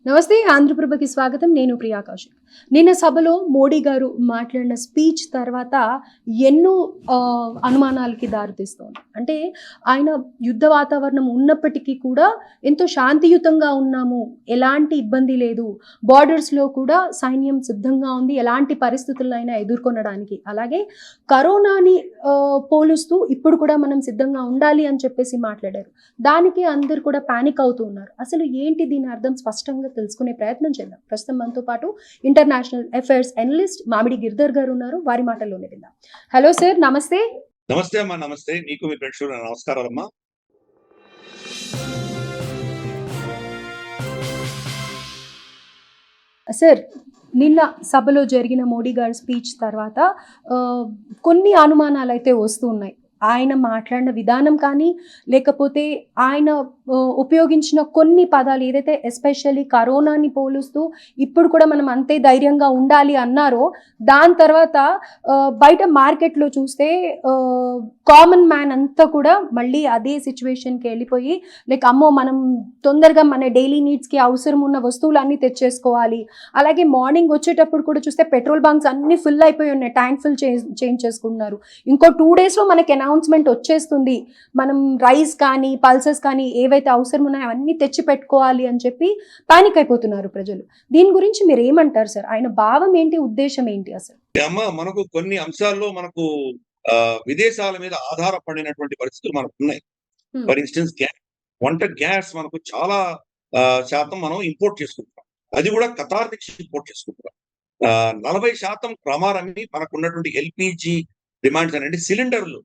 నమస్తే ఆంధ్రప్రభకి స్వాగతం. నేను ప్రియా కౌశిక్. నిన్న సభలో మోడీ గారు మాట్లాడిన స్పీచ్ తర్వాత ఎన్నో అనుమానాలకి దారితీస్తోంది. అంటే ఆయన యుద్ధ వాతావరణం ఉన్నప్పటికీ కూడా ఎంతో శాంతియుతంగా ఉన్నాము, ఎలాంటి ఇబ్బంది లేదు, బార్డర్స్లో కూడా సైన్యం సిద్ధంగా ఉంది ఎలాంటి పరిస్థితులైనా ఎదుర్కొనడానికి. అలాగే కరోనాని పోలుస్తూ ఇప్పుడు కూడా మనం సిద్ధంగా ఉండాలి అని చెప్పేసి మాట్లాడారు. దానికి అందరు కూడా పానిక్ అవుతూ ఉన్నారు. అసలు ఏంటి దీని అర్థం స్పష్టంగా తెలుసుకునే ప్రయత్నం చేద్దాం. ప్రస్తుతం మనతో పాటు ఇంటర్నేషనల్ అఫైర్స్ అనలిస్ట్ మామిడి గిర్ధర్ గారు ఉన్నారు. వారి మాటల్లోనే విందాం. హలో సార్, నమస్తే. నమస్తే అమ్మా. నమస్తే. మీకు మీ ప్రేక్షకుల నమస్కారాలమ్మా. సార్, నిన్న సభలో జరిగిన మోడీ గారి స్పీచ్ తర్వాత కొన్ని అనుమానాలు అయితే వస్తూ ఉన్నాయి. ఆయన మాట్లాడిన విధానం కానీ, లేకపోతే ఆయన ఉపయోగించిన కొన్ని పదాలు ఏదైతే ఎస్పెషల్లీ కరోనాని పోలుస్తూ ఇప్పుడు కూడా మనం అంతే ధైర్యంగా ఉండాలి అన్నారో, దాని తర్వాత బయట మార్కెట్లో చూస్తే కామన్ మ్యాన్ అంతా కూడా మళ్ళీ అదే సిచ్యువేషన్కి వెళ్ళిపోయి లైక్ అమ్మో మనం తొందరగా మన డైలీ నీడ్స్కి అవసరం ఉన్న వస్తువులు అన్నీ తెచ్చేసుకోవాలి. అలాగే మార్నింగ్ వచ్చేటప్పుడు కూడా చూస్తే పెట్రోల్ బంక్స్ అన్నీ ఫుల్ అయిపోయి ఉన్నాయి, ట్యాంక్ ఫుల్ చేంజ్ చేసుకుంటున్నారు. ఇంకో 2 daysలో మనకి అనౌన్స్మెంట్ వచ్చేస్తుంది, మనం రైస్ కానీ పల్సెస్ కానీ ఏవైతే అవసరం ఉన్నాయో అవన్నీ తెచ్చి పెట్టుకోవాలి అని చెప్పి పానిక్ అయిపోతున్నారు ప్రజలు. దీని గురించి మీరు ఏమంటారు సార్? ఆయన భావం ఏంటి, ఉద్దేశం ఏంటి అసలు? అమ్మా, మనకు కొన్ని అంశాల్లో మనకు విదేశాల మీద ఆధారపడినటువంటి పరిస్థితులు మనకు ఉన్నాయి. ఫర్ ఇన్స్టెన్స్ వంట గ్యాస్ మనకు చాలా శాతం మనం ఇంపోర్ట్ చేసుకుంటాం. అది కూడా ఖతార్ నుంచి ఇంపోర్ట్ చేసుకుంటాం. 40% ప్రమాణాన్ని మనకు ఉన్నటువంటి ఎల్పిజి డిమాండ్స్ అనేది సిలిండర్లు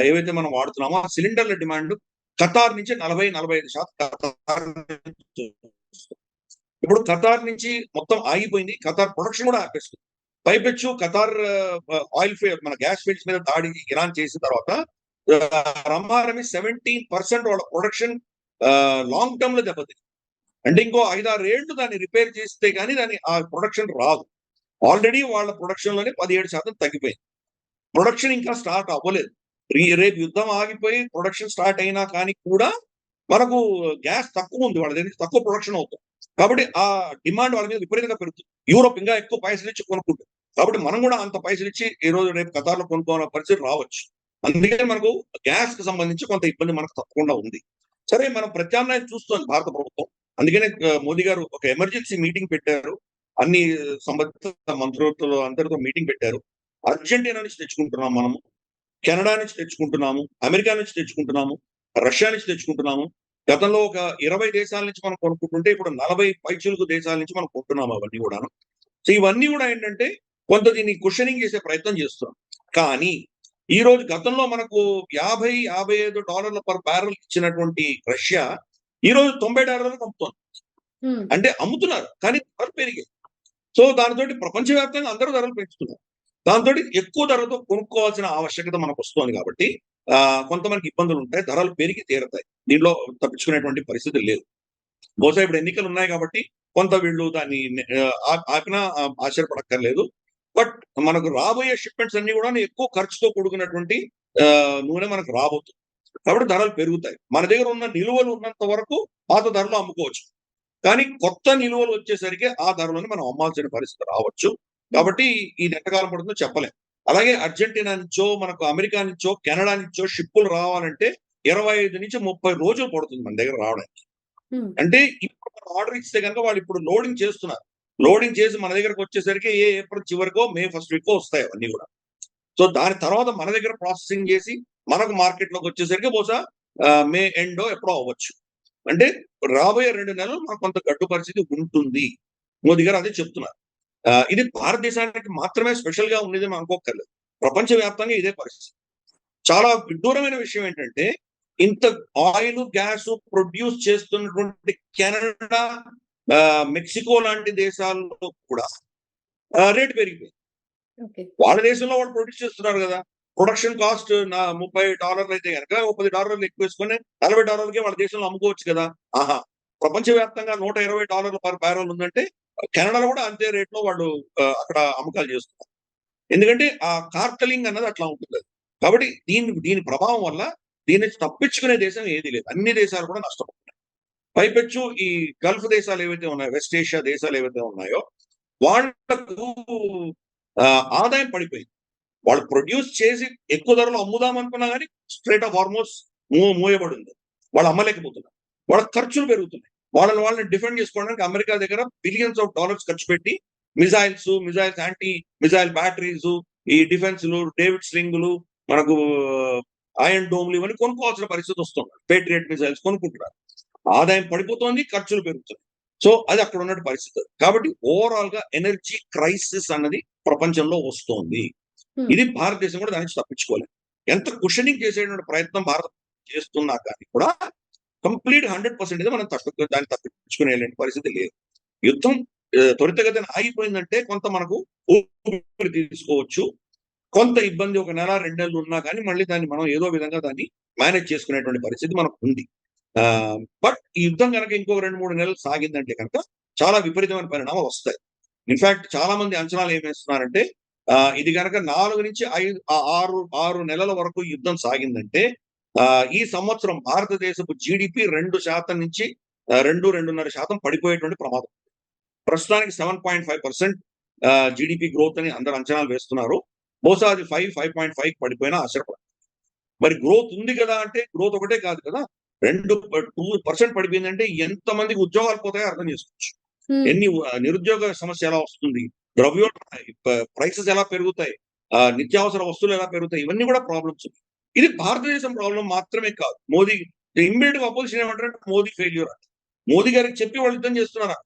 ఏవైతే మనం వాడుతున్నామో ఆ సిలిండర్ల డిమాండ్ ఖతార్ నుంచి 40-45% ఇప్పుడు ఖతార్ నుంచి మొత్తం ఆగిపోయింది. ఖతార్ ప్రొడక్షన్ కూడా ఆపేస్తుంది. పైపెచ్చు ఖతార్ ఆయిల్ మన గ్యాస్ ఫీల్డ్స్ మీద దాడి ఇరాన్ చేసిన తర్వాత రమారమి 17% వాళ్ళ ప్రొడక్షన్ లాంగ్ టర్మ్ లో దెబ్బతింది. అంటే ఇంకో 5-6 ఏళ్ళు దాన్ని రిపేర్ చేస్తే గానీ దాని ఆ ప్రొడక్షన్ రాదు. ఆల్రెడీ వాళ్ళ ప్రొడక్షన్ లోనే 17% తగ్గిపోయింది. ప్రొడక్షన్ ఇంకా స్టార్ట్ అవ్వలేదు. రేపు యుద్ధం ఆగిపోయి ప్రొడక్షన్ స్టార్ట్ అయినా కానీ కూడా మనకు గ్యాస్ తక్కువ ఉంది, వాళ్ళ దగ్గర తక్కువ ప్రొడక్షన్ అవుతుంది. కాబట్టి ఆ డిమాండ్ వాళ్ళ మీద విపరీతంగా పెరుగుతుంది. యూరోప్ ఇంకా ఎక్కువ పైసలు ఇచ్చి కొనుక్కుంటుంది. కాబట్టి మనం కూడా అంత పైసలు ఇచ్చి ఈ రోజు రేపు ఖతార్ లో కొనుక్కోవాల పరిస్థితి రావచ్చు. అందుకని మనకు గ్యాస్ కి సంబంధించి కొంత ఇబ్బంది మనకు తప్పకుండా ఉంది. సరే, మనం ప్రత్యామ్నాయం చూస్తోంది భారత ప్రభుత్వం. అందుకనే మోదీ గారు ఒక ఎమర్జెన్సీ మీటింగ్ పెట్టారు. అన్ని సంబంధిత మంత్రులతో అందరితో మీటింగ్ పెట్టారు. అర్జెంటీనా నుంచి తెచ్చుకుంటున్నాం మనము, కెనడా నుంచి తెచ్చుకుంటున్నాము, అమెరికా నుంచి తెచ్చుకుంటున్నాము, రష్యా నుంచి తెచ్చుకుంటున్నాము. గతంలో ఒక 20 దేశాల నుంచి మనం కొనుక్కుంటుంటే ఇప్పుడు 40 పైచిలుకు దేశాల నుంచి మనం కొంటున్నాము అవన్నీ కూడాను. సో ఇవన్నీ కూడా ఏంటంటే కొంత దీన్ని క్వశ్చనింగ్ చేసే ప్రయత్నం చేస్తున్నాం. కానీ ఈ రోజు గతంలో మనకు $50-55 పర్ బ్యారెల్ ఇచ్చినటువంటి రష్యా ఈ రోజు $90 అమ్ముతోంది. అంటే అమ్ముతున్నారు, కానీ ధరలు పెరిగాయి. సో దానితోటి ప్రపంచవ్యాప్తంగా అందరూ ధరలు పెంచుతున్నారు. దాంతో ఎక్కువ ధరతో కొనుక్కోవాల్సిన ఆవశ్యకత మనకు వస్తుంది. కాబట్టి కొంతమందికి ఇబ్బందులు ఉంటాయి, ధరలు పెరిగి తీరతాయి. దీనిలో తప్పించుకునేటువంటి పరిస్థితి లేదు. బహుశా ఇప్పుడు ఎన్నికలు ఉన్నాయి కాబట్టి కొంత వీళ్ళు దాన్ని ఆపినా ఆశ్చర్యపడక్కర్లేదు. బట్ మనకు రాబోయే షిప్మెంట్స్ అన్ని కూడా ఎక్కువ ఖర్చుతో కూడుకున్నటువంటి నూనె మనకు రాబోతుంది. కాబట్టి ధరలు పెరుగుతాయి. మన దగ్గర ఉన్న నిలువలు ఉన్నంత వరకు పాత ధరలు అమ్ముకోవచ్చు. కానీ కొత్త నిలువలు వచ్చేసరికి ఆ ధరలను మనం అమ్మాల్సిన పరిస్థితి రావచ్చు. కాబట్టి ఇది ఎంతకాలం పడుతుందో చెప్పలేం. అలాగే అర్జెంటీనా నుంచో, మనకు అమెరికా నుంచో, కెనడా నుంచో షిప్పులు రావాలంటే 25-30 రోజులు పడుతుంది మన దగ్గర రావడానికి. అంటే ఇప్పుడు మనం ఆర్డర్ ఇస్తే కనుక వాళ్ళు ఇప్పుడు లోడింగ్ చేస్తున్నారు. లోడింగ్ చేసి మన దగ్గరకు వచ్చేసరికి ఏప్రిల్ చివరికో మే ఫస్ట్ వీకో వస్తాయి అవన్నీ కూడా. సో దాని తర్వాత మన దగ్గర ప్రాసెసింగ్ చేసి మనకు మార్కెట్ లోకి వచ్చేసరికి బహుశా మే ఎండో ఎప్పుడో అవ్వచ్చు. అంటే రాబోయే 2 నెలలు మనకు కొంత గడ్డు పరిస్థితి ఉంటుంది. మోదీ గారు అదే చెప్తున్నారు. ఇది భారతదేశానికి మాత్రమే స్పెషల్ గా ఉండేది మనం అనుకోకర్లేదు. ప్రపంచవ్యాప్తంగా ఇదే పరిస్థితి. చాలా విడ్డూరమైన విషయం ఏంటంటే ఇంత ఆయిల్ గ్యాస్ ప్రొడ్యూస్ చేస్తున్నటువంటి కెనడా, మెక్సికో లాంటి దేశాల్లో కూడా రేటు పెరిగిపోయింది. వాళ్ళ దేశంలో వాళ్ళు ప్రొడ్యూస్ చేస్తున్నారు కదా. ప్రొడక్షన్ కాస్ట్ $30 అయితే కనుక $10 ఎక్కువ వేసుకొని $40కే వాళ్ళ దేశంలో అమ్ముకోవచ్చు కదా. ఆహా, ప్రపంచవ్యాప్తంగా $120 పర్ బ్యారెల్ ఉందంటే కెనడాలో కూడా అంతే రేట్లో వాళ్ళు అక్కడ అమ్మకాలు చేస్తున్నారు. ఎందుకంటే ఆ కార్టలింగ్ అన్నది అట్లా ఉంటుంది. కాబట్టి దీని ప్రభావం వల్ల దీన్ని తప్పించుకునే దేశం ఏది లేదు. అన్ని దేశాలు కూడా నష్టపోతున్నాయి. పైపెచ్చు ఈ గల్ఫ్ దేశాలు ఏవైతే ఉన్నాయో, వెస్ట్ ఏషియా దేశాలు ఏవైతే ఉన్నాయో వాళ్లకు ఆదాయం పడిపోయింది. వాళ్ళు ప్రొడ్యూస్ చేసి ఎక్కువ ధరలో అమ్ముదాం అనుకున్నా కానీ స్ట్రేట్ ఆఫ్ హార్మోస్ మూయబడి ఉంది. వాళ్ళు అమ్మలేకపోతున్నారు. వాళ్ళ ఖర్చులు పెరుగుతున్నాయి. వాళ్ళని డిఫెండ్ చేసుకోవడానికి అమెరికా దగ్గర బిలియన్స్ ఆఫ్ డాలర్స్ ఖర్చు పెట్టి మిజైల్స్ యాంటీ మిజైల్ బ్యాటరీస్, ఈ డిఫెన్స్లు, డేవిడ్ స్లింగ్లు, మనకు ఐరన్ డోమ్లు ఇవన్నీ కొనుక్కోవాల్సిన పరిస్థితి వస్తుంది. పేట్రియట్ మిజైల్స్ కొనుక్కుంటున్నారు. ఆదాయం పడిపోతుంది, ఖర్చులు పెరుగుతున్నాయి. సో అది అక్కడ ఉన్న పరిస్థితి. కాబట్టి ఓవరాల్ గా ఎనర్జీ క్రైసిస్ అన్నది ప్రపంచంలో వస్తోంది. ఇది భారతదేశం కూడా దానికి తప్పించుకోలేదు. ఎంత కుషనింగ్ చేసేటువంటి ప్రయత్నం భారత చేస్తున్నా కానీ కూడా కంప్లీట్ 100% మనం దాన్ని తప్పించుకునే పరిస్థితి లేదు. యుద్ధం త్వరితగతిన ఆగిపోయిందంటే కొంత మనకు ఊపిరి తీసుకోవచ్చు. కొంత ఇబ్బంది ఒక నెల 2 నెలలు ఉన్నా కానీ మళ్ళీ దాన్ని మనం ఏదో విధంగా దాన్ని మేనేజ్ చేసుకునేటువంటి పరిస్థితి మనకు ఉంది. బట్ ఈ యుద్ధం కనుక ఇంకో 2-3 నెలలు సాగిందంటే కనుక చాలా విపరీతమైన పరిణామాలు వస్తాయి. ఇన్ఫాక్ట్ చాలా మంది అంచనాలు ఏమేస్తున్నారంటే ఇది కనుక 4 నుంచి 6 నెలల వరకు యుద్ధం సాగిందంటే ఈ సంవత్సరం భారతదేశపు జీడిపి 2% నుంచి 2-2.5% పడిపోయేటువంటి ప్రమాదం. ప్రస్తుతానికి 7.5% జీడిపి గ్రోత్ అని అందరు అంచనాలు వేస్తున్నారు. బహుశా అది 5.5 పడిపోయినా ఆశ్చర్యపడ. మరి గ్రోత్ ఉంది కదా అంటే గ్రోత్ ఒకటే కాదు కదా, 2% పడిపోయిందంటే ఎంత మందికి ఉద్యోగాలు పోతాయో అర్థం చేసుకోవచ్చు. ఎన్ని నిరుద్యోగ సమస్య ఎలా వస్తుంది, ద్రవ్యోల్బ ప్రైసెస్ ఎలా పెరుగుతాయి, నిత్యావసర వస్తువులు ఎలా పెరుగుతాయి, ఇవన్నీ కూడా ప్రాబ్లమ్స్. ఇది భారతదేశం ప్రాబ్లం మాత్రమే కాదు. మోదీ ఇమ్మీడియట్ గా అపోజిషన్ ఏమంటారంటే మోదీ ఫెయిల్యూర్ అంట. మోదీ గారికి చెప్పి వాళ్ళు యుద్ధం చేస్తున్నారా?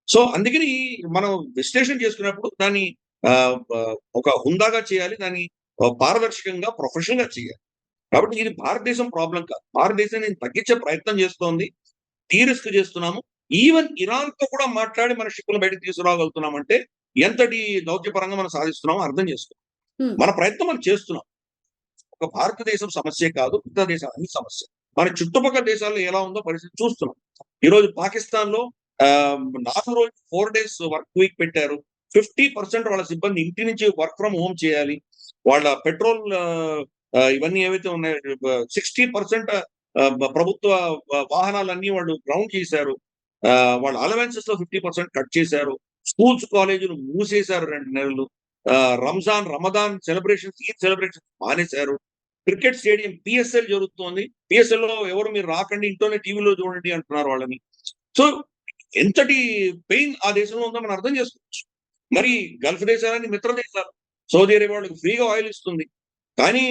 సో అందుకని మనం విశ్లేషణ చేసుకున్నప్పుడు దాన్ని ఒక హుందాగా చేయాలి, దాన్ని పారదర్శకంగా ప్రొఫెషనల్ గా చేయాలి. కాబట్టి ఇది భారతదేశం ప్రాబ్లం కాదు. భారతదేశాన్ని తగ్గించే ప్రయత్నం చేస్తోంది, రిస్క్ చేస్తున్నాము. ఈవెన్ ఇరాన్ తో కూడా మాట్లాడి మన షిప్పులు బయటకు తీసుకురాగలుగుతున్నామంటే ఎంతటి దౌత్యపరంగా మనం సాధిస్తున్నామో అర్థం చేసుకోవాలి. మన ప్రయత్నం మనం చేస్తున్నాం. ఒక భారతదేశం సమస్య కాదు, ఇతర దేశాల అన్ని సమస్య. మన చుట్టుపక్కల దేశాల్లో ఎలా ఉందో పరిస్థితి చూస్తున్నాం. ఈ రోజు పాకిస్తాన్ లో 4 రోజులు 4 days వర్క్ వీక్ పెట్టారు. 50% వాళ్ళ సిబ్బంది ఇంటి నుంచి వర్క్ ఫ్రమ్ హోమ్ చేయాలి. వాళ్ళ పెట్రోల్ ఇవన్నీ ఏవైతే ఉన్నాయో 60% ప్రభుత్వ వాహనాలన్నీ వాళ్ళు గ్రౌండ్ చేశారు. వాళ్ళ అలవెన్సెస్ లో 50% కట్ చేశారు. స్కూల్స్ కాలేజీలు మూసేశారు 2 నెలలు. రమదాన్ సెలబ్రేషన్స్, ఈద్ సెలబ్రేషన్స్ మానేశారు. క్రికెట్ స్టేడియం పిఎస్ఎల్ జరుగుతోంది. పిఎస్ఎల్ లో ఎవరు మీరు రాకండి, ఇంట్లోనే టీవీలో చూడండి అంటున్నారు వాళ్ళని. సో ఎంతటి పెయిన్ ఆ దేశంలో ఉందో మనం అర్థం చేసుకోవచ్చు. మరి గల్ఫ్ దేశాలని మిత్ర దేశాలు, సౌదీ అరేబియా వాళ్ళకి ఫ్రీగా ఆయిల్ ఇస్తుంది, కానీ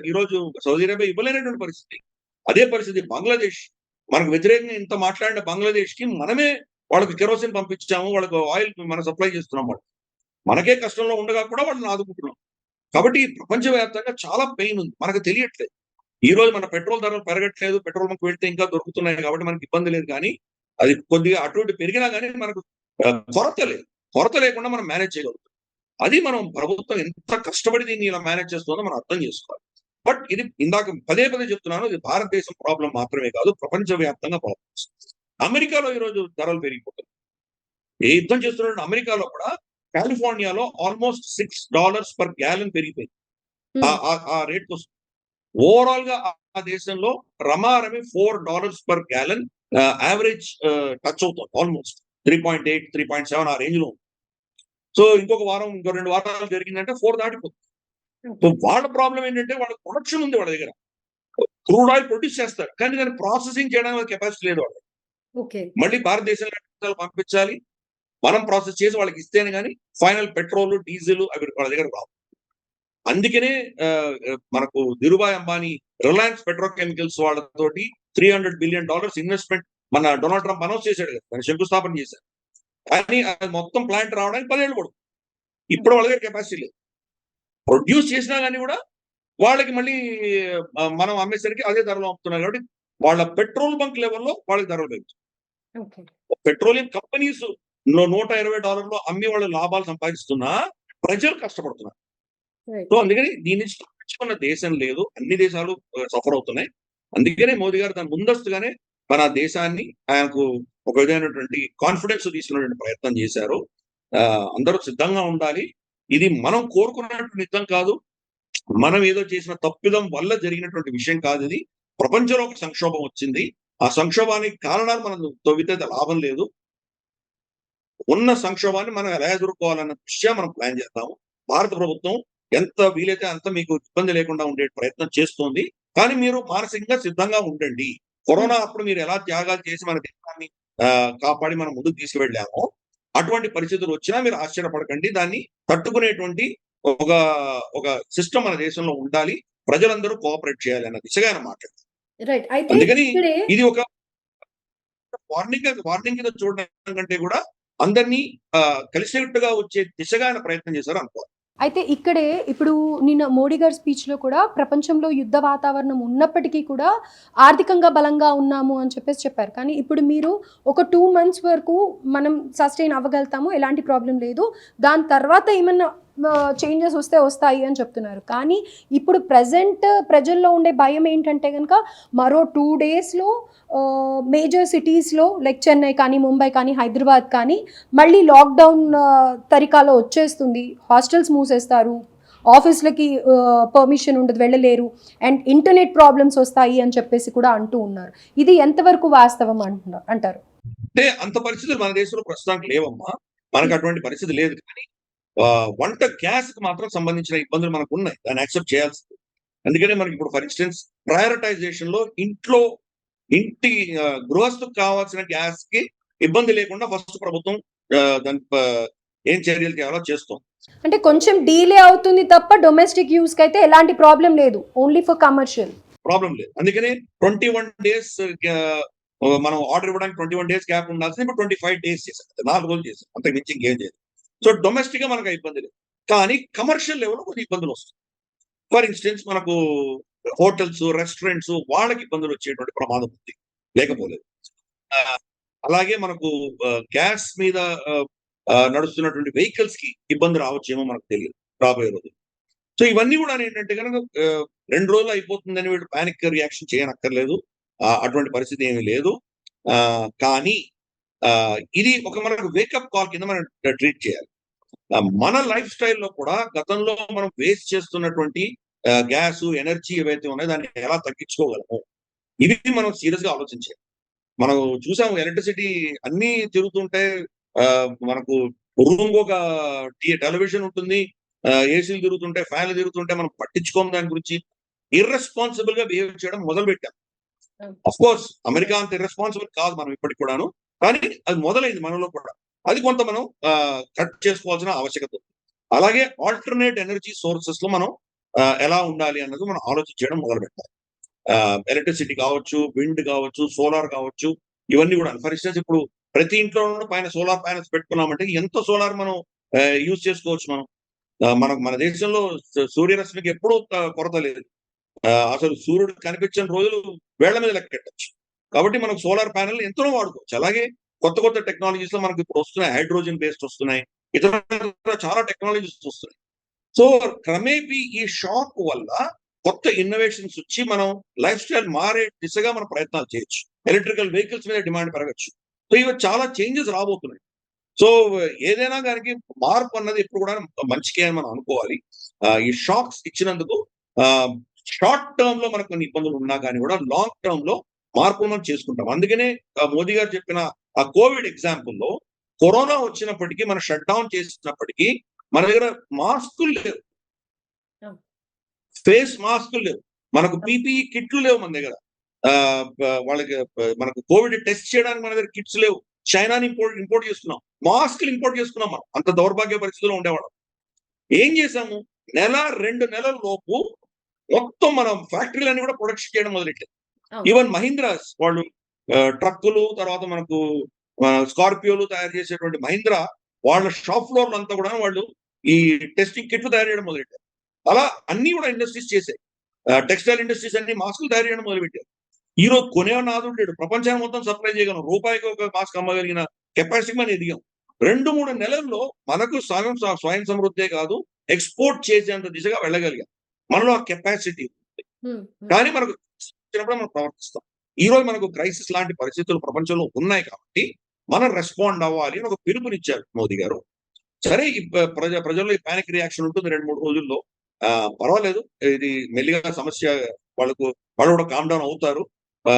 ఈరోజు సౌదీ అరేబియా ఇవ్వలేనటువంటి పరిస్థితి. అదే పరిస్థితి బంగ్లాదేశ్. మనకు వ్యతిరేకంగా ఇంత మాట్లాడిన బంగ్లాదేశ్ కి మనమే వాళ్ళకి కెరోసిన్ పంపించాము, వాళ్ళకి ఆయిల్ మనం సప్లై చేస్తున్నాం. వాళ్ళు మనకే కష్టంలో ఉండగా కూడా వాళ్ళని ఆదుకుంటున్నాం. కాబట్టి ప్రపంచవ్యాప్తంగా చాలా పెయిన్ ఉంది, మనకు తెలియట్లేదు. ఈ రోజు మన పెట్రోల్ ధరలు పెరగట్లేదు, పెట్రోల్ బంక్ వెళ్తే ఇంకా దొరుకుతున్నాయి కాబట్టి మనకి ఇబ్బంది లేదు. కానీ అది కొద్దిగా అటు ఇటు పెరిగినా కానీ మనకు కొరత లేకుండా మనం మేనేజ్ చేయగలుగుతాం. అది మనం ప్రభుత్వం ఎంత కష్టపడి దీన్ని ఇలా మేనేజ్ చేస్తుందో మనం అర్థం చేసుకోవాలి. బట్ ఇది ఇందాక పదే చెప్తున్నాను, ఇది భారతదేశం ప్రాబ్లం మాత్రమే కాదు, ప్రపంచవ్యాప్తంగా ప్రాబ్లమ్స్. అమెరికాలో ఈరోజు ధరలు పెరిగిపోతాయి. ఏ యుద్ధం చేస్తున్న అమెరికాలో కూడా కాలిఫోర్నియాలో ఆల్మోస్ట్ $6 per gallon పెరిగిపోయింది. ఆ రేట్ కోసం ఓవరాల్ గా ఆ దేశంలో రమారమి $4 per gallon యావరేజ్ టచ్ అవుతుంది. ఆల్మోస్ట్ 3.8, 3.7 ఆ రేంజ్ లో. సో ఇంకో 2 వారాలు జరిగిందంటే 4 దాటిపోతుంది. సో వాళ్ళ ప్రాబ్లం ఏంటంటే వాళ్ళ ప్రొడక్షన్ ఉంది, వాళ్ళ దగ్గర క్రూడ్ ఆయిల్ ప్రొడ్యూస్ చేస్తారు, కానీ దాన్ని ప్రాసెసింగ్ చేయడానికి కెపాసిటీ లేదు వాళ్ళకి. మళ్ళీ భారతదేశంలో పంపించాలి, మనం ప్రాసెస్ చేసి వాళ్ళకి ఇస్తేనే కానీ ఫైనల్ పెట్రోల్, డీజిల్ అవి వాళ్ళ దగ్గర రావు. అందుకనే మనకు ధీరుభాయ్ అంబానీ రిలయన్స్ పెట్రోకెమికల్స్ వాళ్ళతోటి $300 billion ఇన్వెస్ట్మెంట్ మన డొనాల్డ్ ట్రంప్ అనౌన్స్ చేశాడు కదా, దాన్ని శంకుస్థాపన చేశారు. కానీ అది మొత్తం ప్లాంట్ రావడానికి 10 ఏళ్ళు పడుతుంది. ఇప్పుడు వాళ్ళ దగ్గర కెపాసిటీ లేదు. ప్రొడ్యూస్ చేసినా కానీ కూడా వాళ్ళకి మళ్ళీ మనం అమ్మేసరికి అదే ధరలో అమ్ముతున్నారు. కాబట్టి వాళ్ళ పెట్రోల్ బంక్ లెవెల్లో వాళ్ళకి ధరలు పెరుగుతాయి. పెట్రోలియం కంపెనీస్ $120 అమ్మి వాళ్ళు లాభాలు సంపాదిస్తున్నా ప్రజలు కష్టపడుతున్నారు. సో అందుకని దీని నుంచి తప్పించుకున్న దేశం లేదు, అన్ని దేశాలు సఫర్ అవుతున్నాయి. అందుకనే మోదీ గారు దాని ముందస్తుగానే మన దేశాన్ని ఆయనకు ఒక విధమైనటువంటి కాన్ఫిడెన్స్ తీసుకునేటువంటి ప్రయత్నం చేశారు. అందరూ సిద్ధంగా ఉండాలి. ఇది మనం కోరుకున్నటువంటి యుద్ధం కాదు, మనం ఏదో చేసిన తప్పిదం వల్ల జరిగినటువంటి విషయం కాదు. ఇది ప్రపంచంలో ఒక సంక్షోభం వచ్చింది. ఆ సంక్షోభానికి కారణాలు మనం తవ్వితే లాభం లేదు. ఉన్న సంక్షోభాన్ని మనం ఎలా ఎదుర్కోవాలన్న దృష్ట్యా మనం ప్లాన్ చేద్దాము. భారత ప్రభుత్వం ఎంత వీలైతే అంత మీకు ఇబ్బంది లేకుండా ఉండే ప్రయత్నం చేస్తోంది. కానీ మీరు మానసికంగా సిద్ధంగా ఉండండి. కరోనా అప్పుడు మీరు ఎలా త్యాగాలు చేసి మన దేశాన్ని కాపాడి మనం ముందుకు తీసుకువెళ్ళామో, అటువంటి పరిస్థితులు వచ్చినా మీరు ఆశ్చర్యపడకండి. దాన్ని తట్టుకునేటువంటి ఒక ఒక సిస్టమ్ మన దేశంలో ఉండాలి. ప్రజలందరూ కోఆపరేట్ చేయాలి అన్న దిశగా ఆయన మాట్లాడారు. రైట్. అయితే అందుకని ఇక్కడే ఇది ఒక వార్నింగ్ కింద చూడడం కంటే కూడా అందరినీ కలిసికట్టుగా వచ్చే దిశగా ఆయన ప్రయత్నం చేశారు అనుకోవాలి. అయితే ఇక్కడే ఇప్పుడు నిన్న మోడీ గారి స్పీచ్‌లో కూడా ప్రపంచంలో యుద్ధ వాతావరణం ఉన్నప్పటికీ కూడా ఆర్థికంగా బలంగా ఉన్నాము అని చెప్పారు. కానీ ఇప్పుడు మీరు ఒక 2 మంత్స్ వరకు మనం సస్టైన్ అవ్వగలుగుతాము. ఎలాంటి ప్రాబ్లమ్ లేదు. దాని తర్వాత ఏమన్నా చేంజెస్ వస్తాయి అని చెప్తున్నారు. కానీ ఇప్పుడు ప్రెజెంట్ ప్రజల్లో ఉండే భయం ఏంటంటే గనక మరో 2 డేస్‌లో మేజర్ సిటీస్‌లో లైక్ చెన్నై కానీ, ముంబై కానీ, హైదరాబాద్ కానీ మళ్ళీ లాక్‌డౌన్ తరికాలో వచ్చేస్తుంది. హాస్టల్స్ మూసేస్తారు. ఆఫీస్‌లకి పర్మిషన్ ఉండదు, వెళ్ళలేరు. అండ్ ఇంటర్నెట్ ప్రాబ్లమ్స్ వస్తాయి అని చెప్పేసి కూడా అంటూ ఉన్నారు. ఇది ఎంతవరకు వాస్తవం అంటారు? అంటే అంత పరిస్థితులు మన దేశంలో ప్రస్తుతానికి లేవమ్మా. మనకు అటువంటి పరిస్థితి లేదు. కానీ వంట గ్యాస్‌కి మాత్రం సంబంధించిన ఇబ్బందులు మనకున్నాయి. దాన్ని యాక్సెప్ట్ చేయాల్సిందే. అందుకనే మనకి ఇప్పుడు ఫర్ ఇన్‌స్టెన్స్ ప్రయారిటైజేషన్‌లో ఇంటి గృహస్థుకు కావాల్సిన గ్యాస్‌కి ఇబ్బంది లేకుండా ఫస్ట్ ప్రభుత్వం దాని ఏం చర్యలు చేయాలో చేస్తోంది. అంటే కొంచెం డీలే అవుతుంది తప్ప డొమెస్టిక్ యూజ్‌కైతే ఎలాంటి ప్రాబ్లమ్ లేదు. Only for commercial. ప్రాబ్లమ్ లేదు. అందుకనే 21 డేస్ మనం ఆర్డర్ ఇవ్వడానికి 21 డేస్ గ్యాప్ ఉండాల్సింది ఇప్పుడు 25 డేస్ చేశారు. 4 రోజులు చేశారు. అంతకు మించి ఇంకేం చేయలేదు. సో డొమెస్టిక్‌గా మనకు ఆ ఇబ్బంది లేదు. కానీ కమర్షియల్ లెవెల్‌లో కొన్ని ఇబ్బందులు వస్తాయి. ఫర్ ఇన్‌స్టెన్స్ మనకు హోటల్స్, రెస్టారెంట్స్ వాళ్ళకి ఇబ్బందులు వచ్చేటువంటి ప్రమాదం ఉంది. లేకపోలేదు. అలాగే మనకు గ్యాస్ మీద నడుస్తున్నటువంటి వెహికల్స్‌కి ఇబ్బంది రావచ్చేమో మనకు తెలియదు రాబోయే రోజుల్లో. సో ఇవన్నీ కూడా ఏంటంటే గనక 2 రోజులు అయిపోతుందని వీళ్ళు పానిక్ రియాక్షన్ చేయనక్కర్లేదు. అటువంటి పరిస్థితి ఏమీ లేదు. కానీ ఇది ఒక మనకు వేకప్ కాల్ కింద మనం ట్రీట్ చేయాలి. మన లైఫ్ స్టైల్‌లో కూడా గతంలో మనం వేస్ట్ చేస్తున్నటువంటి గ్యాసు, ఎనర్జీ ఏవైతే ఉన్నాయో దాన్ని ఎలా తగ్గించుకోగలము? ఇవి మనం సీరియస్‌గా ఆలోచించాలి. మనం చూసాము ఎలక్ట్రిసిటీ అన్నీ తిరుగుతుంటే మనకు రూమ్‌కి ఒక టెలివిజన్ ఉంటుంది. ఏసీలు తిరుగుతుంటాయి, ఫ్యాన్‌లు తిరుగుతుంటే మనం పట్టించుకోము దాని గురించి. ఇర్రెస్పాన్సిబుల్‌గా బిహేవ్ చేయడం మొదలుపెట్టాం. ఆఫ్‌కోర్స్ అమెరికా అంత ఇర్రెస్పాన్సిబుల్ కాదు మనం ఇప్పటికి కూడాను. కానీ అది మొదలైంది మనలో కూడా. అది కొంత మనం కట్ చేసుకోవాల్సిన ఆవశ్యకత ఉంది. అలాగే ఆల్టర్‌నేట్ ఎనర్జీ సోర్సెస్‌లో మనం ఎలా ఉండాలి అన్నది మనం ఆలోచించడం మొదలుపెట్టాలి. ఎలక్ట్రిసిటీ కావచ్చు, విండ్ కావచ్చు, సోలార్ కావచ్చు, ఇవన్నీ కూడా ఫర్ ఇన్‌స్టెన్స్ ఇప్పుడు ప్రతి ఇంట్లోనూ పైన సోలార్ ప్యానెల్స్ పెట్టుకున్నామంటే ఎంత సోలార్ మనం యూజ్ చేసుకోవచ్చు మనం. మన దేశంలో సూర్యరశ్మికి ఎప్పుడూ కొరత లేదు. అసలు సూర్యుడు కనిపించని రోజులు వేళ్ల మీద లెక్కెట్టొచ్చు. కాబట్టి మనకు సోలార్ ప్యానెల్ ఎంతనో వాడుకోవచ్చు. అలాగే కొత్త టెక్నాలజీస్‌లో మనకు ఇప్పుడు వస్తున్నాయి. హైడ్రోజన్ బేస్డ్ వస్తున్నాయి. ఇతర చాలా టెక్నాలజీస్ వస్తున్నాయి. సో క్రమేపీ ఈ షాక్ వల్ల కొత్త ఇన్నోవేషన్స్ వచ్చి మనం లైఫ్ స్టైల్ మారే దిశగా మనం ప్రయత్నాలు చేయొచ్చు. ఎలక్ట్రికల్ వెహికల్స్ మీద డిమాండ్ పెరగొచ్చు. సో ఇవి చాలా చేంజెస్ రాబోతున్నాయి. సో ఏదైనా దానికి మార్పు అన్నది ఎప్పుడు కూడా మంచికే అని మనం అనుకోవాలి. ఈ షాక్స్ ఇచ్చినందుకు షార్ట్ టర్మ్ లో మనకు కొన్ని ఇబ్బందులు ఉన్నా కానీ కూడా లాంగ్ టర్మ్ లో మార్పులు మనం చేసుకుంటాం. అందుకనే మోదీ గారు చెప్పిన ఆ కోవిడ్ ఎగ్జాంపుల్ లో కరోనా వచ్చినప్పటికీ మనం షట్ డౌన్ చేసినప్పటికీ మన దగ్గర మాస్కులు లేవు, ఫేస్ మాస్కులు లేవు, మనకు పీపీఈ కిట్లు లేవు మన దగ్గర. వాళ్ళకి మనకు కోవిడ్ టెస్ట్ చేయడానికి మన దగ్గర కిట్స్ లేవు. చైనాని ఇంపోర్ట్ చేసుకున్నాం, మాస్కులు ఇంపోర్ట్ చేసుకున్నాం. మనం అంత దౌర్భాగ్య పరిస్థితిలో ఉండేవాళ్ళం. ఏం చేశాము? 1-2 నెలల లోపు మొత్తం మనం ఫ్యాక్టరీలన్నీ కూడా ప్రొడక్షన్ చేయడం మొదలెట్టారు. ఈవెన్ మహీంద్రాస్ వాళ్ళు ట్రక్కులు, తర్వాత మనకు స్కార్పియోలు తయారు చేసేటువంటి మహీంద్రా వాళ్ళ షాప్ ఫ్లోర్లు అంతా కూడా వాళ్ళు ఈ టెస్టింగ్ కిట్లు తయారు చేయడం మొదలెట్టారు. అలా అన్ని కూడా ఇండస్ట్రీస్ చేశాయి. టెక్స్టైల్ ఇండస్ట్రీస్ అన్ని మాస్కులు తయారు చేయడం మొదలుపెట్టారు. ఈ రోజు కొనే నాదుడు లేడు. ప్రపంచాన్ని మొత్తం సప్లై చేయగలం. రూపాయికి ఒక మాస్క్ అమ్మగలిగిన కెపాసిటీ మనం ఎదిగాం. 2-3 నెలల్లో మనకు స్వయం సమృద్ధే కాదు, ఎక్స్పోర్ట్ చేసేంత దిశగా వెళ్ళగలిగాం. మనలో ఆ కెపాసిటీ ఉంది. కానీ మనకు వచ్చినప్పుడు మనం ప్రవర్తిస్తాం. ఈ రోజు మనకు క్రైసిస్ లాంటి పరిస్థితులు ప్రపంచంలో ఉన్నాయి కాబట్టి మనం రెస్పాండ్ అవ్వాలి అని ఒక పిలుపునిచ్చారు మోదీ గారు. సరే ప్రజల్లో ఈ పానిక్ రియాక్షన్ ఉంటుంది 2-3 రోజుల్లో. పర్వాలేదు, ఇది మెల్లిగా సమస్య వాళ్ళు కూడా కామ్ డౌన్ అవుతారు.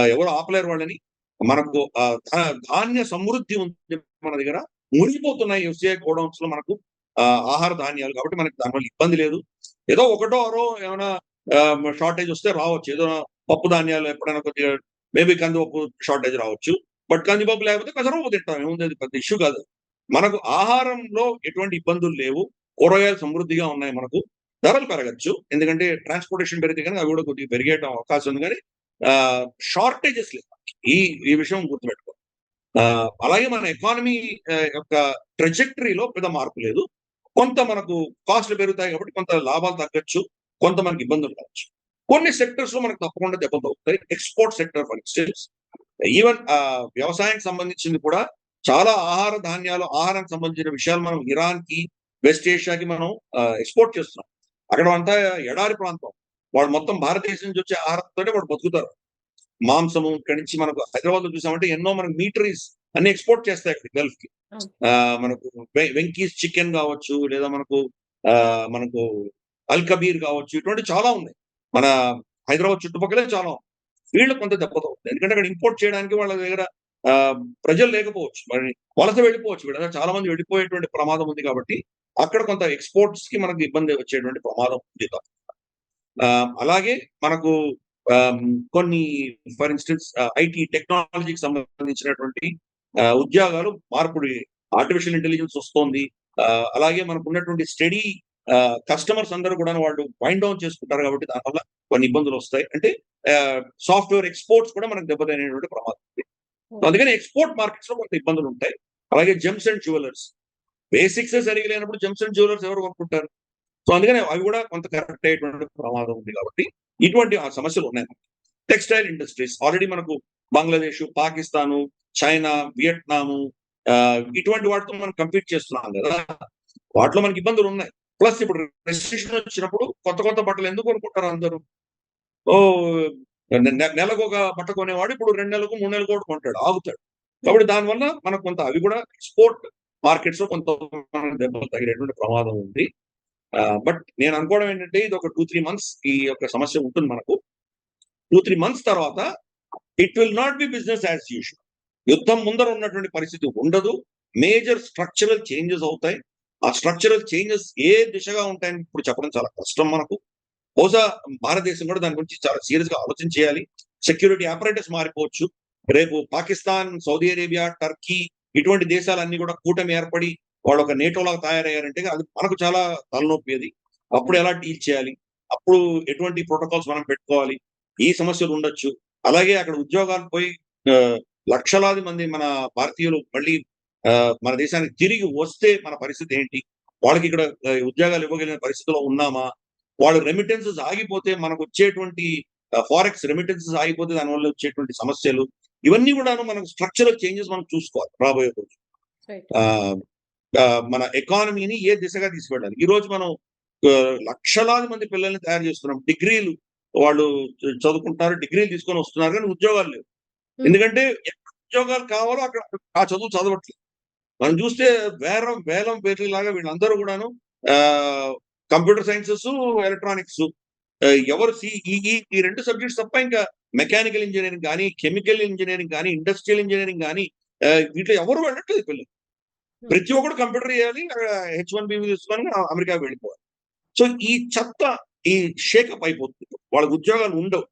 ఎవరు ఆపలేరు వాళ్ళని. మనకు ధాన్య సమృద్ధి ఉంది మన దగ్గర. మునిగిపోతున్నాయి ఎఫ్సిఐ గోడౌన్స్ లో మనకు ఆహార ధాన్యాలు. కాబట్టి మనకి దానివల్ల ఇబ్బంది లేదు. ఏదో ఒకటో ఆరో ఏమైనా షార్టేజ్ వస్తే రావచ్చు. ఏదో పప్పు ధాన్యాలు ఎప్పుడైనా కొద్దిగా మేబీ కందిపప్పు షార్టేజ్ రావచ్చు. బట్ కందిపప్పు లేకపోతే పెసరపప్పు తింటాం. ఏముంది, అది పెద్ద ఇష్యూ కాదు. మనకు ఆహారంలో ఎటువంటి ఇబ్బందులు లేవు. కూరగాయలు సమృద్ధిగా ఉన్నాయి మనకు. ధరలు పెరగచ్చు. ఎందుకంటే ట్రాన్స్‌పోర్టేషన్ పెరిగితే గనుక అవి కూడా కొద్దిగా పెరిగే అవకాశం ఉంది గానీ షార్టేజెస్ లేవు. ఈ ఈ విషయం గుర్తుపెట్టుకో. అలాగే మన ఎకానమీ యొక్క ట్రాజెక్టరీలో పెద్ద మార్పు లేదు. కొంత మనకు కాస్ట్‌లు పెరుగుతాయి కాబట్టి కొంత లాభాలు తగ్గొచ్చు. కొంత మనకి ఇబ్బందులు రావచ్చు. కొన్ని సెక్టర్స్‌లో మనకు తప్పకుండా దెబ్బలు తగులుతాయి. Export sector for instance even వ్యవసాయానికి సంబంధించింది కూడా చాలా ఆహార ధాన్యాలు, ఆహారానికి సంబంధించిన విషయాలు మనం ఇరాన్‌కి, వెస్ట్ ఏషియాకి మనం ఎక్స్‌పోర్ట్ చేస్తున్నాం. అక్కడ అంతా ఎడారి ప్రాంతం. వాళ్ళు మొత్తం భారతదేశం నుంచి వచ్చే ఆహారంతోనే వాళ్ళు బతుకుతారు. మాంసము ఇక్కడి నుంచి మనకు హైదరాబాద్‌లో చూసామంటే ఎన్నో మనకు మీటరీస్ అన్ని ఎక్స్‌పోర్ట్ చేస్తాయి అక్కడికి గల్ఫ్‌కి. అవును. మనకు వెంకీస్ చికెన్ కావచ్చు, లేదా మనకు అల్ కబీర్ కావచ్చు, ఇటువంటివి చాలా ఉన్నాయి. మన హైదరాబాద్ చుట్టుపక్కలే చాలా ఉన్నాయి. వీళ్ళకి కొంత దెబ్బ తగులుతుంది. ఎందుకంటే అక్కడ ఇంపోర్ట్ చేయడానికి వాళ్ళ దగ్గర ప్రజలు లేకపోవచ్చు. మరి వలస వెళ్ళిపోవచ్చు. వీళ్ళ చాలా మంది వెళ్ళిపోయేటువంటి ప్రమాదం ఉంది కాబట్టి అక్కడ కొంత ఎక్స్‌పోర్ట్స్‌కి మనకు ఇబ్బంది వచ్చేటువంటి ప్రమాదం ఉంది. అలాగే మనకు ఆహ్, కొన్ని ఫర్ ఇన్‌స్టెన్స్ ఐటీ టెక్నాలజీకి సంబంధించినటువంటి ఉద్యోగాలు మార్పుడి ఆర్టిఫిషియల్ ఇంటెలిజెన్స్ వస్తోంది. అలాగే మనకున్నటువంటి స్టడీ కస్టమర్స్ అందరూ కూడాను వాళ్ళు వైండ్ డౌన్ చేసుకుంటారు కాబట్టి దానివల్ల కొన్ని ఇబ్బందులొస్తాయి. అంటే సాఫ్ట్‌వేర్ ఎక్స్‌పోర్ట్స్ కూడా మనకు దెబ్బతినేటువంటి ప్రమాదం ఉంది. సో అందుకని ఎక్స్‌పోర్ట్ మార్కెట్స్‌లో కొంత ఇబ్బందులుంటాయి. అలాగే జెమ్స్ అండ్ జ్యువెలర్స్ బేసిక్సే సరిగ్గా లేనప్పుడు జెమ్స్ అండ్ జ్యువెలర్స్ ఎవరు కొనుక్కుంటారు? సో అందుకని అవి కూడా కొంత కరెక్ట్ అయ్యేటువంటి ప్రమాదం ఉంది కాబట్టి ఇటువంటి సమస్యలు ఉన్నాయి. టెక్స్టైల్ ఇండస్ట్రీస్ ఆల్రెడీ మనకు బంగ్లాదేశ్, పాకిస్తాను, చైనా, వియట్నాము ఇటువంటి వాటితో మనం కంపీట్ చేస్తున్నాం కదా! వాటిలో మనకి ఇబ్బందులు ఉన్నాయి. ప్లస్ ఇప్పుడు రెసిషన్ వచ్చినప్పుడు కొత్త కొత్త బట్టలు ఎందుకు కొనుక్కుంటారు అందరూ? ఓహ్! నెలకొక బట్ట కొనేవాడు ఇప్పుడు 2 నెలలకు, 3 నెలలకు కూడా కొంటాడు. ఆగుతాడు. కాబట్టి దానివల్ల మనకు కొంత అవి కూడా ఎక్స్‌పోర్ట్ మార్కెట్స్‌లో కొంత మనకు దెబ్బలు తగిలేటువంటి ప్రమాదం ఉంది. బట్ నేను అనుకోవడం ఏంటంటే ఇది ఒక 2, 3 మంత్స్ ఈ యొక్క సమస్య ఉంటుంది మనకు. 2, 3 మంత్స్ తర్వాత it will not be business as usual. యుద్ధం ముందర ఉన్నటువంటి పరిస్థితి ఉండదు. మేజర్ స్ట్రక్చరల్ చేంజెస్ అవుతాయి. ఆ స్ట్రక్చరల్ చేంజెస్ ఏ దిశగా ఉంటాయని ఇప్పుడు చెప్పడం చాలా కష్టం మనకు. బహుశా భారతదేశం కూడా దాని గురించి చాలా సీరియస్‌గా ఆలోచన చేయాలి. సెక్యూరిటీ అపరేటస్ మారిపోవచ్చు. రేపు పాకిస్తాన్, సౌదీ అరేబియా, టర్కీ ఇటువంటి దేశాలన్నీ కూడా కూటమి ఏర్పడి వాళ్ళొక నేటోలాగా తయారయ్యారంటే అది మనకు చాలా తలనొప్పి అది. అప్పుడు ఎలా డీల్ చేయాలి? అప్పుడు ఎటువంటి ప్రోటోకాల్స్ మనం పెట్టుకోవాలి? ఈ సమస్యలు ఉండొచ్చు. అలాగే అక్కడ ఉద్యోగాలు పోయి లక్షలాది మంది మన భారతీయులు మళ్ళీ మన దేశానికి తిరిగి వస్తే మన పరిస్థితి ఏంటి? వాళ్ళకి ఇక్కడ ఉద్యోగాలు ఇవ్వగలిగిన పరిస్థితిలో ఉన్నామా? వాళ్ళు రెమిటెన్సెస్ ఆగిపోతే మనకొచ్చేటువంటి ఫారెక్స్ రెమిటెన్సెస్ ఆగిపోతే దానివల్ల వచ్చేటువంటి సమస్యలు ఇవన్నీ కూడాను మనకు స్ట్రక్చరల్ చేంజెస్ మనం చూసుకోవాలి రాబోయే రోజు. రైట్. ఆహ్, మన ఎకానమీని ఏ దిశగా తీసుకెళ్ళాలి? ఈరోజు మనం లక్షలాది మంది పిల్లల్ని తయారు చేస్తున్నాం. డిగ్రీలు వాళ్ళు చదువుకుంటున్నారు. డిగ్రీలు తీసుకొని వస్తున్నారు కానీ ఉద్యోగాలు లేవు. హ్మ్. ఎందుకంటే ఎక్కడ ఉద్యోగాలు కావాలో అక్కడ ఆ చదువు చదవట్లేదు. మనం చూస్తే వేలం పేర్లలాగా వీళ్ళందరూ కూడాను ఆహ్, కంప్యూటర్ సైన్సెస్, ఎలక్ట్రానిక్స్ ఎవరు ఈ 2 సబ్జెక్ట్స్ తప్ప ఇంకా మెకానికల్ ఇంజినీరింగ్ గాని, కెమికల్ ఇంజినీరింగ్ గాని, ఇండస్ట్రియల్ ఇంజినీరింగ్ గాని వీటిలో ఎవరు వెళ్ళట్లేదు పిల్లలు. ప్రతి ఒక్కడు కంప్యూటర్ చేయాలి. H1B తీసుకొని అమెరికాకి వెళ్ళిపోవాలి. సో ఈ చెత్త ఈ షేకప్ అయిపోతుంది. వాళ్ళకి ఉద్యోగాలు ఉండవు.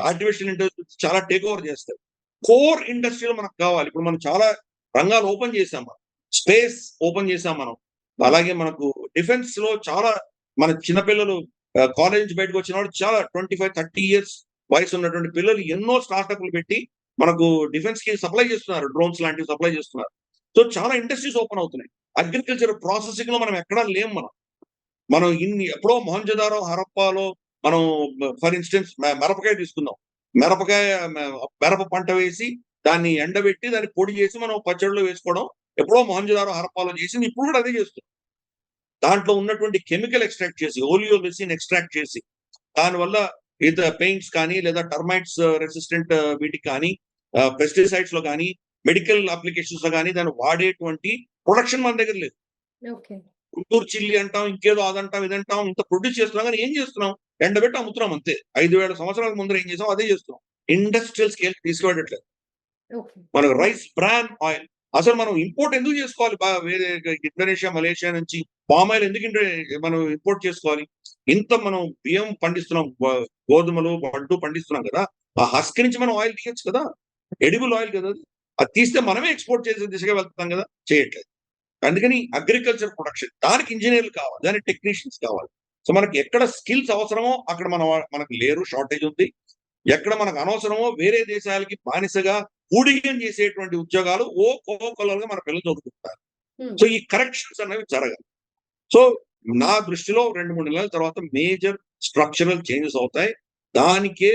ఆర్టిఫిషియల్ ఇంటెలిజెన్స్ చాలా టేక్ ఓవర్ చేస్తాయి. కోర్ ఇండస్ట్రీలో మనకు కావాలి. ఇప్పుడు మనం చాలా రంగాలు ఓపెన్ చేసాం మనం. స్పేస్ ఓపెన్ చేసాం మనం. అలాగే మనకు డిఫెన్స్‌లో చాలా మన చిన్న పిల్లలు కాలేజ్ నుంచి బయటకు వచ్చిన వాళ్ళు చాలా 25, 30 ఇయర్స్ వయసు ఉన్నటువంటి పిల్లలు ఎన్నో స్టార్టప్‌లు పెట్టి మనకు డిఫెన్స్‌కి సప్లై చేస్తున్నారు. డ్రోన్స్ లాంటివి సప్లై చేస్తున్నారు. సో చాలా ఇండస్ట్రీస్ ఓపెన్ అవుతున్నాయి. అగ్రికల్చర్ ప్రాసెసింగ్‌లో మనం ఎక్కడా లేము మనం. మనం ఎప్పుడో మొహంజదారో, హరప్పాలో మనం ఫర్ ఇన్‌స్టెన్స్ మిరపకాయ తీసుకుందాం. మిరపకాయ మిరప పంట వేసి, దాన్ని ఎండబెట్టి, దాన్ని పొడి చేసి మనం పచ్చడిలో వేసుకోవడం ఎప్పుడో మొహంజదారో, హరప్పాలో చేసింది. ఇప్పుడు కూడా అదే చేస్తున్నాం. దాంట్లో ఉన్నటువంటి కెమికల్ ఎక్స్ట్రాక్ట్ చేసి, ఓలియోలెసిన్ ఎక్స్ట్రాక్ట్ చేసి, దానివల్ల పెయింట్స్ కానీ, లేదా టర్మైట్స్ రెసిస్టెంట్ వీటికి కానీ, పెస్టిసైడ్స్‌లో గానీ, మెడికల్ అప్లికేషన్స్‌లో గానీ దాన్ని వాడేటువంటి ప్రొడక్షన్ మన దగ్గర లేదు. ఓకే. గుంటూరు చిల్లి అంటాం, ఇంకేదో అదంటాం, ఇదంటాం. ఇంత ప్రొడ్యూస్ చేస్తున్నాం గానీ ఏం చేస్తున్నాం? ఎండబెట్టి అమ్ముతున్నాం అంతే. 5000 సంవత్సరాల ముందర ఏం చేసామో అదే చేస్తున్నాం. ఇండస్ట్రియల్ స్కేల్ తీసుకువెళ్ళట్లేదు. మనకు రైస్ బ్రాన్ ఆయిల్ అసలు మనం ఇంపోర్ట్ ఎందుకు చేసుకోవాలి? వేరే ఇండోనేషియా, మలేషియా నుంచి పామ్ ఆయిల్ ఎందుకు మనం ఇంపోర్ట్ చేసుకోవాలి? ఇంత మనం బియ్యం పండిస్తున్నాం, గోధుమలు వడ్డు పండిస్తున్నాం కదా, ఆ హస్క్ నుంచి మనం ఆయిల్ తీయొచ్చు కదా, ఎడిబుల్ ఆయిల్ కదా అది. అది తీస్తే మనమే ఎక్స్పోర్ట్ చేసే దిశగా వెళ్తాం కదా, చేయట్లేదు. అందుకని అగ్రికల్చర్ ప్రొడక్షన్ దానికి ఇంజనీర్లు కావాలి, దానికి టెక్నీషియన్స్ కావాలి. సో మనకి ఎక్కడ స్కిల్స్ అవసరమో అక్కడ మనకు లేరు, షార్టేజ్ ఉంది. ఎక్కడ మనకు అనవసరమో వేరే దేశాలకి బానిసగా ఊడిగం చేసేటువంటి ఉద్యోగాలు కోకొల్లలుగా మన పిల్లలు చదువుకుంటారు. సో ఈ కరెక్షన్స్ అనేవి జరగాలి. సో నా దృష్టిలో 2-3 నెలల తర్వాత మేజర్ స్ట్రక్చరల్ చేంజెస్ అవుతాయి. దానికి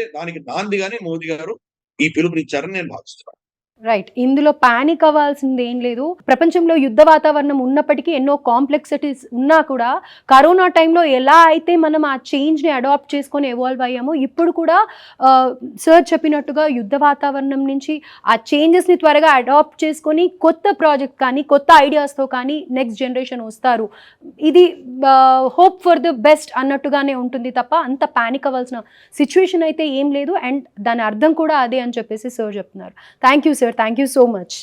నాందిగానే మోదీ గారు ఈ పిలుపునిచ్చారని నేను భావిస్తున్నాను. రైట్. ఇందులో పానిక్ అవ్వాల్సింది ఏం లేదు. ప్రపంచంలో యుద్ధ వాతావరణం ఉన్నప్పటికీ ఎన్నో కాంప్లెక్సిటీస్ ఉన్నా కూడా కరోనా టైంలో ఎలా అయితే మనం ఆ చేంజ్ని అడాప్ట్ చేసుకొని ఎవాల్వ్ అయ్యామో ఇప్పుడు కూడా సార్ చెప్పినట్టుగా యుద్ధ వాతావరణం నుంచి ఆ చేంజెస్ని త్వరగా అడాప్ట్ చేసుకొని కొత్త ప్రాజెక్ట్ కానీ కొత్త ఐడియాస్తో కానీ నెక్స్ట్ జనరేషన్ వస్తారు. ఇది హోప్ ఫర్ ద బెస్ట్ అన్నట్టుగానే ఉంటుంది తప్ప అంత పానిక్ అవ్వాల్సిన సిచ్యువేషన్ అయితే ఏం లేదు. అండ్ దాని అర్థం కూడా అదే అని చెప్పేసి సార్ చెప్తున్నారు. Thank you sir. Thank you so much.